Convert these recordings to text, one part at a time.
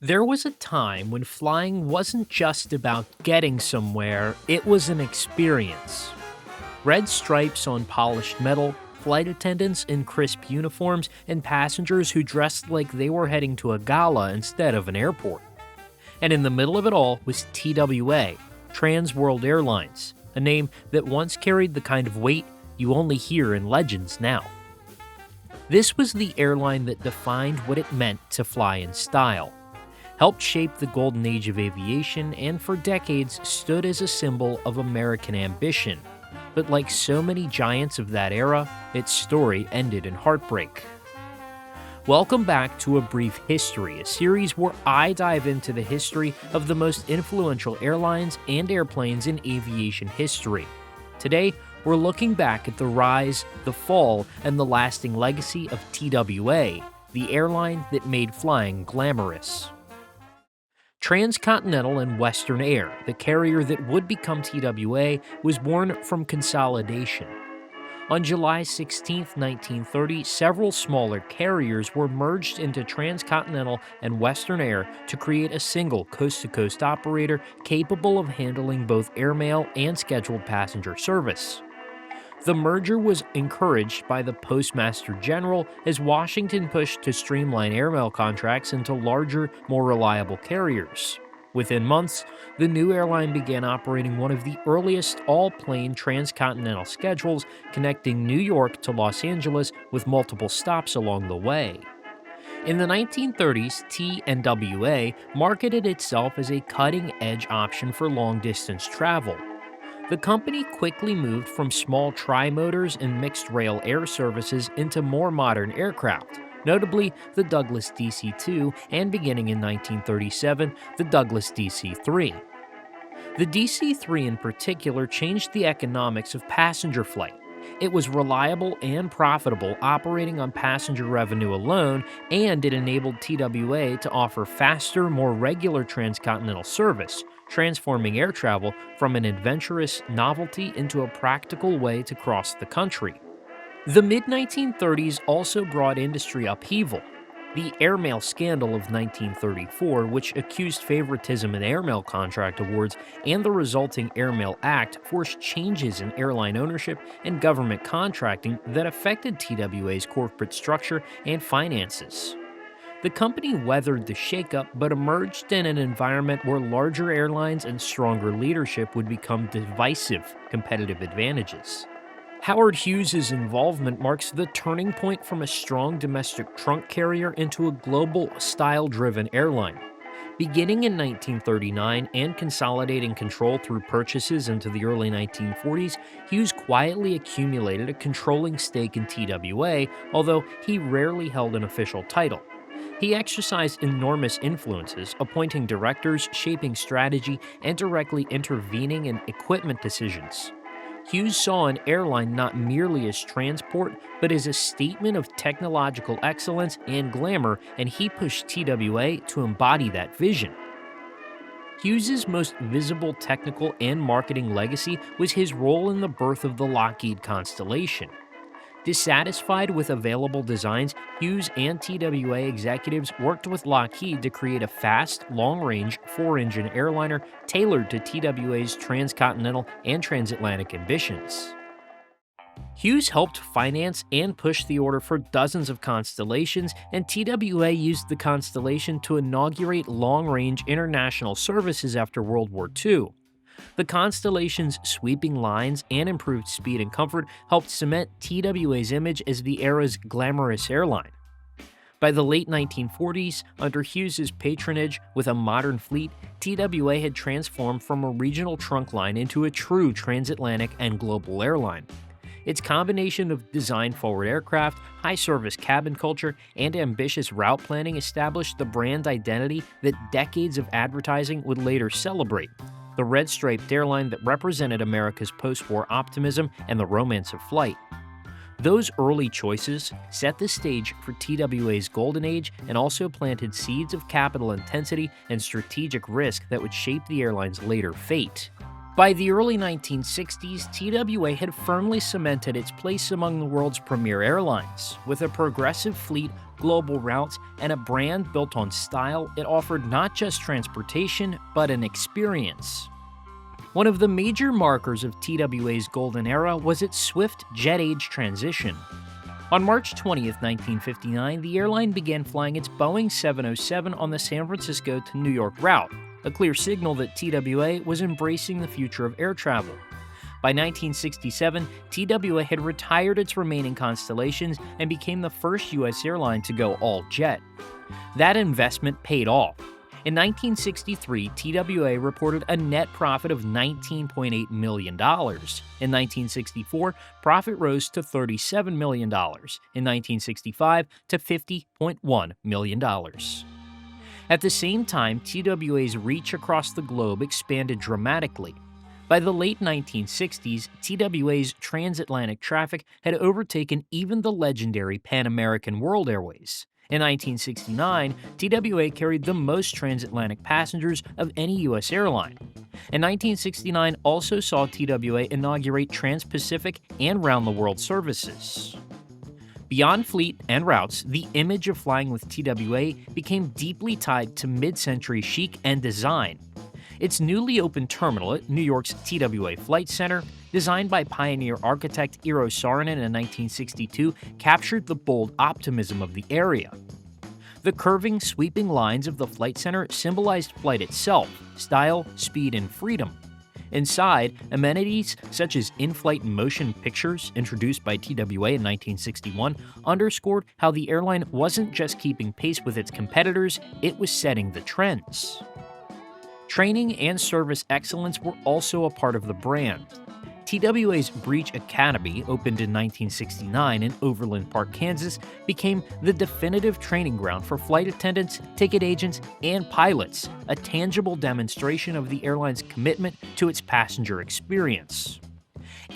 There was a time when flying wasn't just about getting somewhere, it was an experience. Red stripes on polished metal, flight attendants in crisp uniforms, and passengers who dressed like they were heading to a gala instead of an airport. And in the middle of it all was TWA, Trans World Airlines, a name that once carried the kind of weight you only hear in legends now. This was the airline that defined what it meant to fly in style, helped shape the golden age of aviation, and for decades stood as a symbol of American ambition. But like so many giants of that era, its story ended in heartbreak. Welcome back to A Brief History, a series where I dive into the history of the most influential airlines and airplanes in aviation history. Today, we're looking back at the rise, the fall, and the lasting legacy of TWA, the airline that made flying glamorous. Transcontinental and Western Air, the carrier that would become TWA, was born from consolidation. On July 16, 1930, several smaller carriers were merged into Transcontinental and Western Air to create a single coast-to-coast operator capable of handling both airmail and scheduled passenger service. The merger was encouraged by the Postmaster General as Washington pushed to streamline airmail contracts into larger, more reliable carriers. Within months, the new airline began operating one of the earliest all-plane transcontinental schedules connecting New York to Los Angeles with multiple stops along the way. In the 1930s, TWA marketed itself as a cutting-edge option for long-distance travel. The company quickly moved from small tri-motors and mixed-rail air services into more modern aircraft, notably the Douglas DC-2 and, beginning in 1937, the Douglas DC-3. The DC-3 in particular changed the economics of passenger flight. It was reliable and profitable, operating on passenger revenue alone, and it enabled TWA to offer faster, more regular transcontinental service, transforming air travel from an adventurous novelty into a practical way to cross the country. The mid-1930s also brought industry upheaval. The airmail scandal of 1934, which accused favoritism in airmail contract awards, and the resulting Airmail Act forced changes in airline ownership and government contracting that affected TWA's corporate structure and finances. The company weathered the shakeup but emerged in an environment where larger airlines and stronger leadership would become divisive competitive advantages. Howard Hughes' involvement marks the turning point from a strong domestic trunk carrier into a global, style-driven airline. Beginning in 1939 and consolidating control through purchases into the early 1940s, Hughes quietly accumulated a controlling stake in TWA, although he rarely held an official title. He exercised enormous influences, appointing directors, shaping strategy, and directly intervening in equipment decisions. Hughes saw an airline not merely as transport, but as a statement of technological excellence and glamour, and he pushed TWA to embody that vision. Hughes's most visible technical and marketing legacy was his role in the birth of the Lockheed Constellation. Dissatisfied with available designs, Hughes and TWA executives worked with Lockheed to create a fast, long-range, four-engine airliner tailored to TWA's transcontinental and transatlantic ambitions. Hughes helped finance and push the order for dozens of Constellations, and TWA used the Constellation to inaugurate long-range international services after World War II. The Constellation's sweeping lines and improved speed and comfort helped cement TWA's image as the era's glamorous airline. By the late 1940s, under Hughes's patronage with a modern fleet, TWA had transformed from a regional trunk line into a true transatlantic and global airline. Its combination of design-forward aircraft, high-service cabin culture, and ambitious route planning established the brand identity that decades of advertising would later celebrate. The red-striped airline that represented America's post-war optimism and the romance of flight. Those early choices set the stage for TWA's golden age and also planted seeds of capital intensity and strategic risk that would shape the airline's later fate. By the early 1960s, TWA had firmly cemented its place among the world's premier airlines. With a progressive fleet, global routes, and a brand built on style, it offered not just transportation, but an experience. One of the major markers of TWA's golden era was its swift jet age transition. On March 20, 1959, the airline began flying its Boeing 707 on the San Francisco to New York route, a clear signal that TWA was embracing the future of air travel. By 1967, TWA had retired its remaining constellations and became the first U.S. airline to go all-jet. That investment paid off. In 1963, TWA reported a net profit of $19.8 million. In 1964, profit rose to $37 million. In 1965, to $50.1 million. At the same time, TWA's reach across the globe expanded dramatically. By the late 1960s, TWA's transatlantic traffic had overtaken even the legendary Pan American World Airways. In 1969, TWA carried the most transatlantic passengers of any U.S. airline. And 1969 also saw TWA inaugurate Trans-Pacific and round-the-world services. Beyond fleet and routes, the image of flying with TWA became deeply tied to mid-century chic and design. Its newly opened terminal at New York's TWA Flight Center, designed by pioneer architect Eero Saarinen in 1962, captured the bold optimism of the area. The curving, sweeping lines of the Flight Center symbolized flight itself, style, speed, and freedom. Inside, amenities such as in-flight motion pictures, introduced by TWA in 1961, underscored how the airline wasn't just keeping pace with its competitors, it was setting the trends. Training and service excellence were also a part of the brand. TWA's Breach Academy, opened in 1969 in Overland Park, Kansas, became the definitive training ground for flight attendants, ticket agents, and pilots, a tangible demonstration of the airline's commitment to its passenger experience.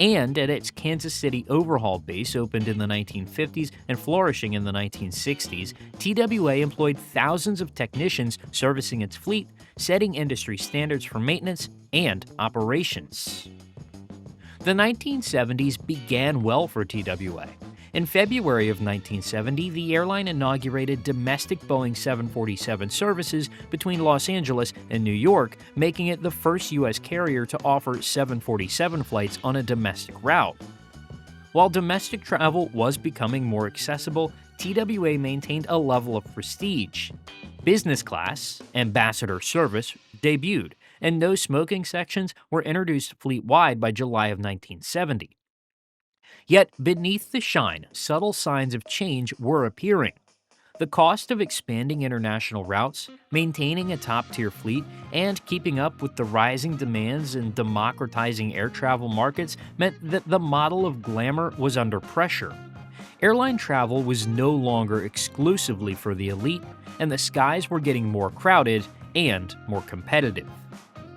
And at its Kansas City overhaul base, opened in the 1950s and flourishing in the 1960s, TWA employed thousands of technicians servicing its fleet, setting industry standards for maintenance and operations. The 1970s began well for TWA. In February of 1970, the airline inaugurated domestic Boeing 747 services between Los Angeles and New York, making it the first U.S. carrier to offer 747 flights on a domestic route. While domestic travel was becoming more accessible, TWA maintained a level of prestige. Business class, ambassador service, debuted, and no smoking sections were introduced fleet-wide by July of 1970. Yet, beneath the shine, subtle signs of change were appearing. The cost of expanding international routes, maintaining a top-tier fleet, and keeping up with the rising demands and democratizing air travel markets meant that the model of glamour was under pressure. Airline travel was no longer exclusively for the elite, and the skies were getting more crowded and more competitive.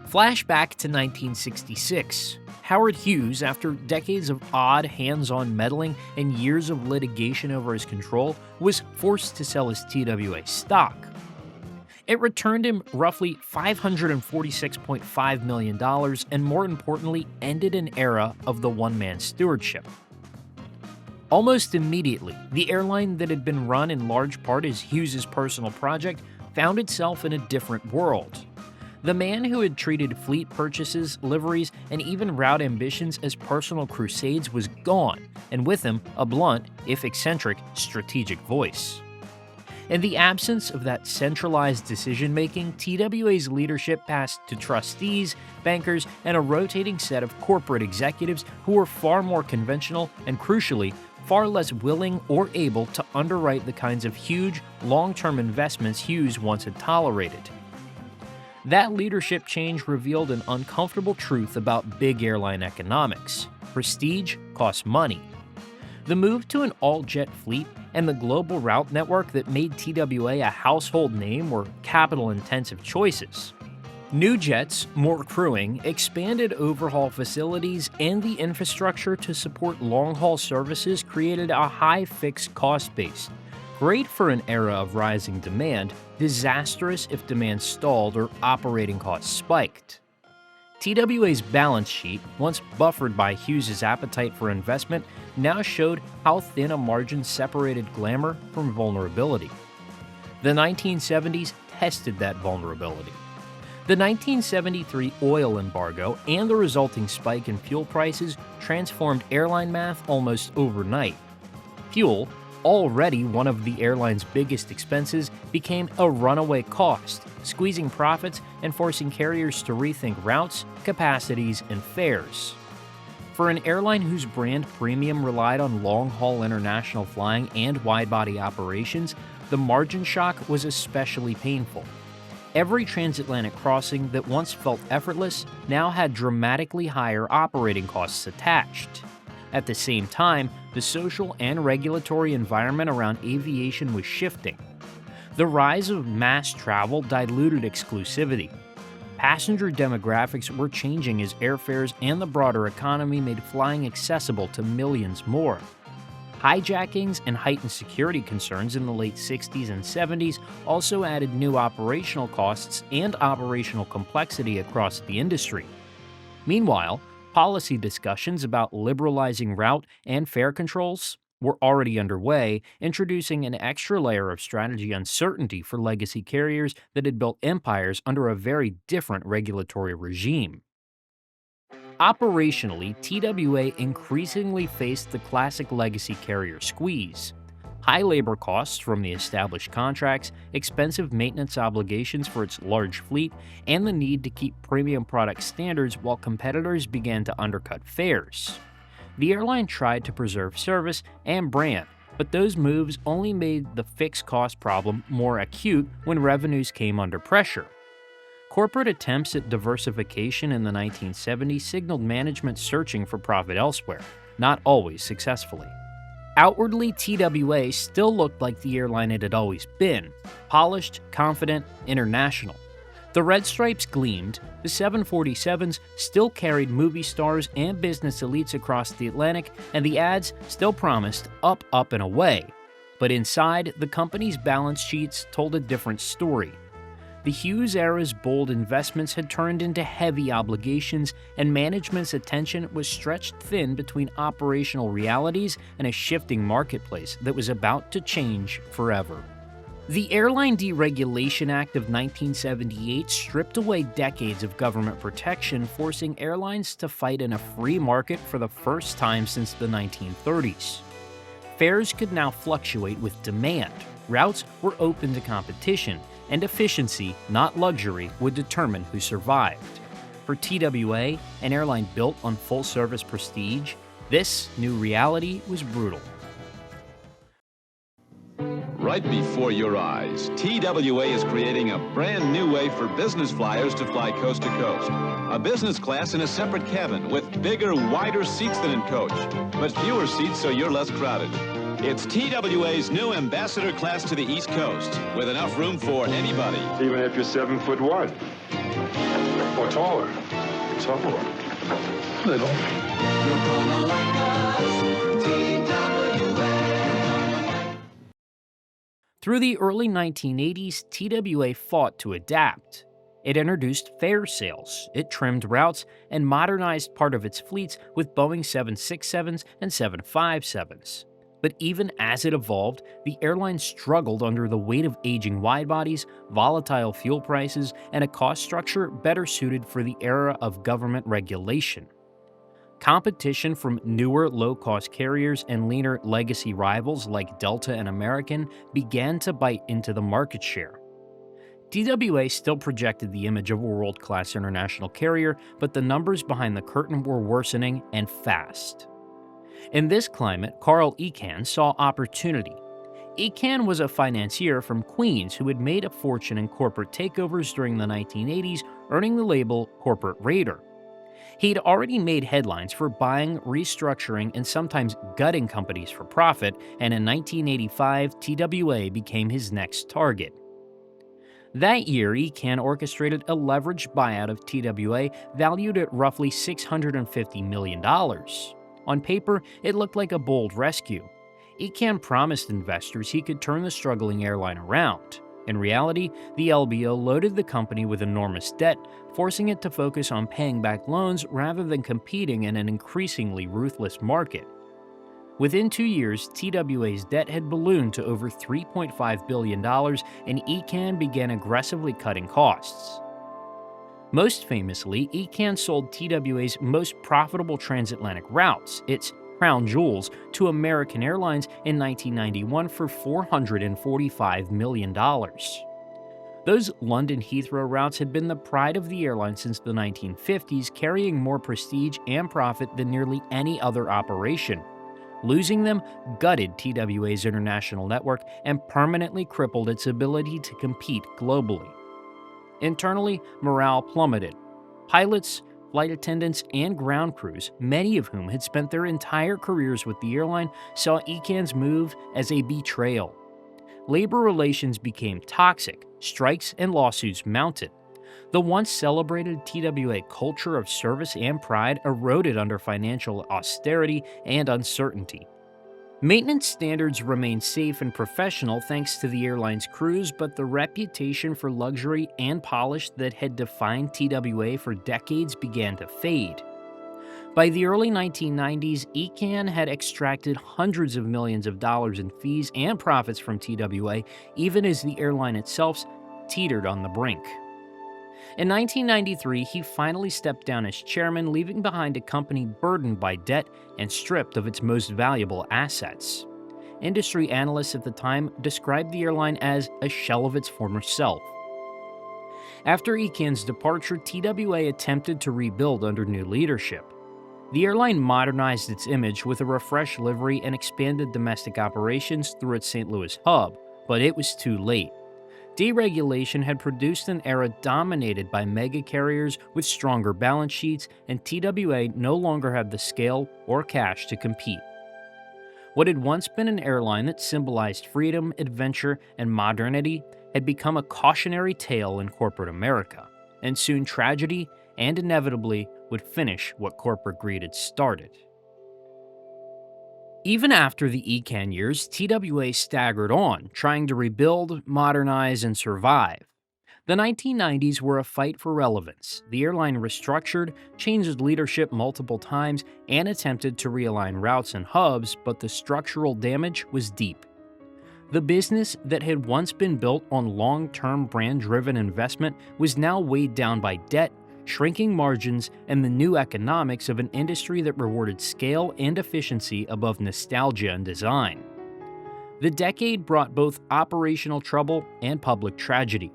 Flashback to 1966. Howard Hughes, after decades of odd hands-on meddling and years of litigation over his control, was forced to sell his TWA stock. It returned him roughly $546.5 million and, more importantly, ended an era of the one-man stewardship. Almost immediately, the airline that had been run in large part as Hughes' personal project found itself in a different world. The man who had treated fleet purchases, liveries, and even route ambitions as personal crusades was gone, and with him, a blunt, if eccentric, strategic voice. In the absence of that centralized decision-making, TWA's leadership passed to trustees, bankers, and a rotating set of corporate executives who were far more conventional and, crucially, far less willing or able to underwrite the kinds of huge, long-term investments Hughes once had tolerated. That leadership change revealed an uncomfortable truth about big airline economics. Prestige costs money. The move to an all-jet fleet and the global route network that made TWA a household name were capital-intensive choices. New jets, more crewing, expanded overhaul facilities, and the infrastructure to support long-haul services created a high fixed cost base. Great for an era of rising demand, disastrous if demand stalled or operating costs spiked. TWA's balance sheet, once buffered by Hughes' appetite for investment, now showed how thin a margin separated glamour from vulnerability. The 1970s tested that vulnerability. The 1973 oil embargo and the resulting spike in fuel prices transformed airline math almost overnight. Fuel, already one of the airline's biggest expenses, became a runaway cost, squeezing profits and forcing carriers to rethink routes, capacities, and fares. For an airline whose brand premium relied on long-haul international flying and wide-body operations, the margin shock was especially painful. Every transatlantic crossing that once felt effortless now had dramatically higher operating costs attached. At the same time, the social and regulatory environment around aviation was shifting. The rise of mass travel diluted exclusivity. Passenger demographics were changing as airfares and the broader economy made flying accessible to millions more. Hijackings and heightened security concerns in the late 60s and 70s also added new operational costs and operational complexity across the industry. Meanwhile, policy discussions about liberalizing route and fare controls were already underway, introducing an extra layer of strategy uncertainty for legacy carriers that had built empires under a very different regulatory regime. Operationally, TWA increasingly faced the classic legacy carrier squeeze. High labor costs from the established contracts, expensive maintenance obligations for its large fleet, and the need to keep premium product standards while competitors began to undercut fares. The airline tried to preserve service and brand, but those moves only made the fixed cost problem more acute when revenues came under pressure. Corporate attempts at diversification in the 1970s signaled management searching for profit elsewhere, not always successfully. Outwardly, TWA still looked like the airline it had always been: polished, confident, international. The red stripes gleamed, the 747s still carried movie stars and business elites across the Atlantic, and the ads still promised up, up, and away. But inside, the company's balance sheets told a different story. The Hughes era's bold investments had turned into heavy obligations, and management's attention was stretched thin between operational realities and a shifting marketplace that was about to change forever. The Airline Deregulation Act of 1978 stripped away decades of government protection, forcing airlines to fight in a free market for the first time since the 1930s. Fares could now fluctuate with demand, routes were open to competition, and efficiency, not luxury, would determine who survived. For TWA, an airline built on full-service prestige, this new reality was brutal. Right before your eyes, TWA is creating a brand new way for business flyers to fly coast to coast. A business class in a separate cabin with bigger, wider seats than in coach, but fewer seats so you're less crowded. It's TWA's new ambassador class to the East Coast, with enough room for anybody. Even if you're 7'1" or taller. Taller. Little. You're gonna like us, TWA. Through the early 1980s, TWA fought to adapt. It introduced fare sales, it trimmed routes, and modernized part of its fleets with Boeing 767s and 757s. But even as it evolved, the airline struggled under the weight of aging widebodies, volatile fuel prices, and a cost structure better suited for the era of government regulation. Competition from newer low-cost carriers and leaner legacy rivals like Delta and American began to bite into the market share. TWA still projected the image of a world-class international carrier, but the numbers behind the curtain were worsening and fast. In this climate, Carl Icahn saw opportunity. Icahn was a financier from Queens who had made a fortune in corporate takeovers during the 1980s, earning the label Corporate Raider. He'd already made headlines for buying, restructuring, and sometimes gutting companies for profit, and in 1985, TWA became his next target. That year, Icahn orchestrated a leveraged buyout of TWA valued at roughly $650 million. On paper, it looked like a bold rescue. Icahn promised investors he could turn the struggling airline around. In reality, the LBO loaded the company with enormous debt, forcing it to focus on paying back loans rather than competing in an increasingly ruthless market. Within 2 years, TWA's debt had ballooned to over $3.5 billion, and Icahn began aggressively cutting costs. Most famously, Icahn sold TWA's most profitable transatlantic routes, its crown jewels, to American Airlines in 1991 for $445 million. Those London Heathrow routes had been the pride of the airline since the 1950s, carrying more prestige and profit than nearly any other operation. Losing them gutted TWA's international network and permanently crippled its ability to compete globally. Internally, morale plummeted. Pilots, flight attendants, and ground crews, many of whom had spent their entire careers with the airline, saw Icahn's move as a betrayal. Labor relations became toxic, strikes and lawsuits mounted. The once celebrated TWA culture of service and pride eroded under financial austerity and uncertainty. Maintenance standards remained safe and professional thanks to the airline's crews, but the reputation for luxury and polish that had defined TWA for decades began to fade. By the early 1990s, Icahn had extracted hundreds of millions of dollars in fees and profits from TWA, even as the airline itself teetered on the brink. In 1993, he finally stepped down as chairman, leaving behind a company burdened by debt and stripped of its most valuable assets. Industry analysts at the time described the airline as a shell of its former self. After Icahn's departure, TWA attempted to rebuild under new leadership. The airline modernized its image with a refreshed livery and expanded domestic operations through its St. Louis hub, but it was too late. Deregulation had produced an era dominated by mega carriers with stronger balance sheets, and TWA no longer had the scale or cash to compete. What had once been an airline that symbolized freedom, adventure, and modernity had become a cautionary tale in corporate America, and soon tragedy and inevitably would finish what corporate greed had started. Even after the Icahn years, TWA staggered on, trying to rebuild, modernize, and survive. The 1990s were a fight for relevance. The airline restructured, changed leadership multiple times, and attempted to realign routes and hubs, but the structural damage was deep. The business that had once been built on long-term brand-driven investment was now weighed down by debt, shrinking margins, and the new economics of an industry that rewarded scale and efficiency above nostalgia and design. The decade brought both operational trouble and public tragedy.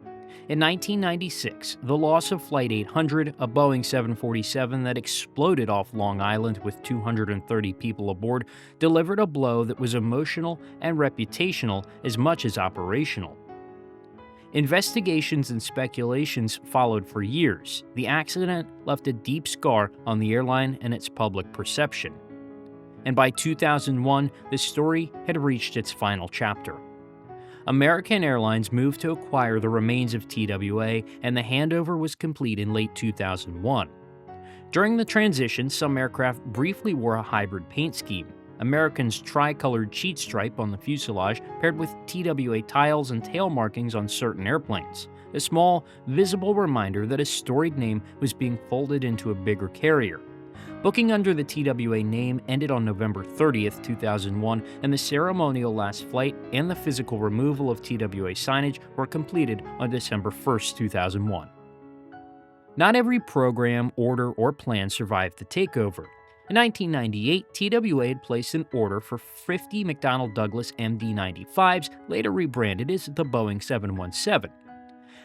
In 1996, the loss of Flight 800, a Boeing 747 that exploded off Long Island with 230 people aboard, delivered a blow that was emotional and reputational as much as operational. Investigations and speculations followed for years. The accident left a deep scar on the airline and its public perception. And by 2001, the story had reached its final chapter. American Airlines moved to acquire the remains of TWA, and the handover was complete in late 2001. During the transition, some aircraft briefly wore a hybrid paint scheme. American's tri-colored cheat stripe on the fuselage paired with TWA tiles and tail markings on certain airplanes, a small, visible reminder that a storied name was being folded into a bigger carrier. Booking under the TWA name ended on November 30th, 2001, and the ceremonial last flight and the physical removal of TWA signage were completed on December 1st, 2001. Not every program, order, or plan survived the takeover. In 1998, TWA had placed an order for 50 McDonnell Douglas MD-95s, later rebranded as the Boeing 717.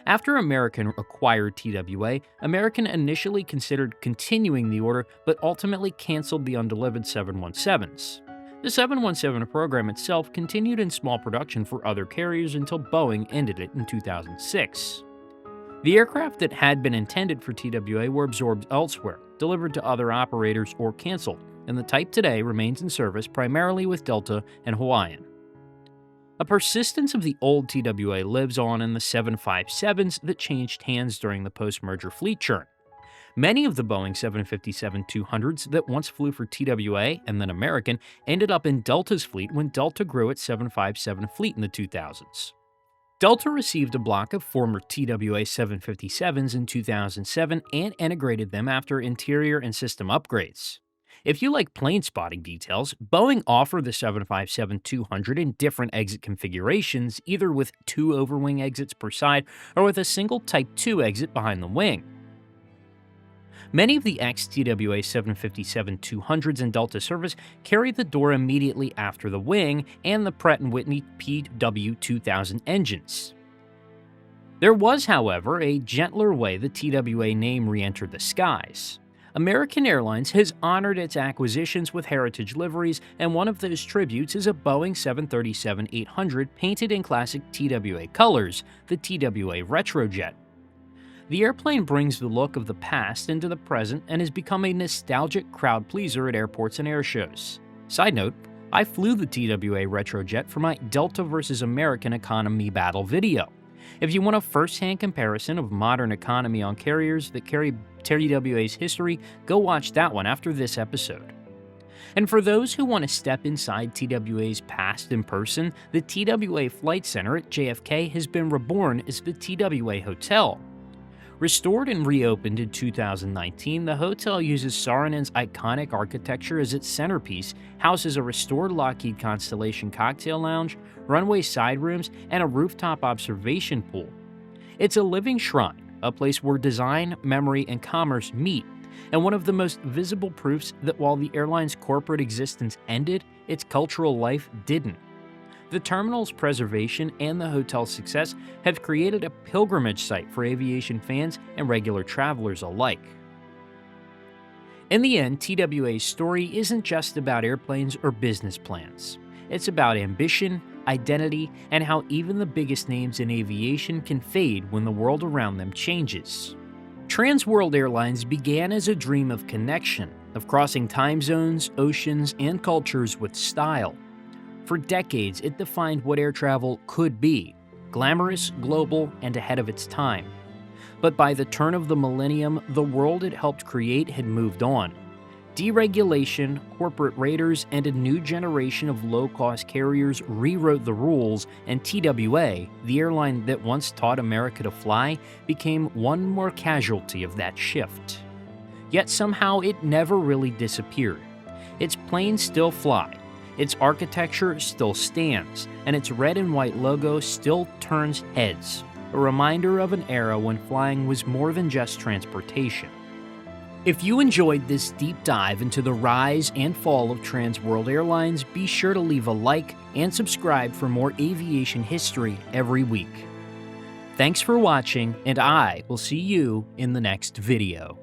After American acquired TWA, American initially considered continuing the order, but ultimately canceled the undelivered 717s. The 717 program itself continued in small production for other carriers until Boeing ended it in 2006. The aircraft that had been intended for TWA were absorbed elsewhere, delivered to other operators, or canceled, and the type today remains in service primarily with Delta and Hawaiian. A persistence of the old TWA lives on in the 757s that changed hands during the post-merger fleet churn. Many of the Boeing 757-200s that once flew for TWA and then American ended up in Delta's fleet when Delta grew its 757 fleet in the 2000s. Delta received a block of former TWA 757s in 2007 and integrated them after interior and system upgrades. If you like plane spotting details, Boeing offered the 757-200 in different exit configurations, either with 2 overwing exits per side or with a single Type 2 exit behind the wing. Many of the ex-TWA 757-200s in Delta service carry the door immediately after the wing and the Pratt & Whitney PW2000 engines. There was, however, a gentler way the TWA name re-entered the skies. American Airlines has honored its acquisitions with heritage liveries, and one of those tributes is a Boeing 737-800 painted in classic TWA colors, the TWA RetroJet. The airplane brings the look of the past into the present and has become a nostalgic crowd pleaser at airports and airshows. Side note, I flew the TWA RetroJet for my Delta vs. American economy battle video. If you want a first-hand comparison of modern economy on carriers that carry TWA's history, go watch that one after this episode. And for those who want to step inside TWA's past in person, the TWA Flight Center at JFK has been reborn as the TWA Hotel. Restored and reopened in 2019, the hotel uses Saarinen's iconic architecture as its centerpiece, houses a restored Lockheed Constellation cocktail lounge, runway side rooms, and a rooftop observation pool. It's a living shrine, a place where design, memory, and commerce meet, and one of the most visible proofs that while the airline's corporate existence ended, its cultural life didn't. The terminal's preservation and the hotel's success have created a pilgrimage site for aviation fans and regular travelers alike. In the end, TWA's story isn't just about airplanes or business plans. It's about ambition, identity, and how even the biggest names in aviation can fade when the world around them changes. Trans World Airlines began as a dream of connection, of crossing time zones, oceans, and cultures with style. For decades, it defined what air travel could be: glamorous, global, and ahead of its time. But by the turn of the millennium, the world it helped create had moved on. Deregulation, corporate raiders, and a new generation of low-cost carriers rewrote the rules, and TWA, the airline that once taught America to fly, became one more casualty of that shift. Yet somehow it never really disappeared. Its planes still fly. Its architecture still stands, and its red and white logo still turns heads, a reminder of an era when flying was more than just transportation. If you enjoyed this deep dive into the rise and fall of Trans World Airlines, be sure to leave a like and subscribe for more aviation history every week. Thanks for watching, and I will see you in the next video.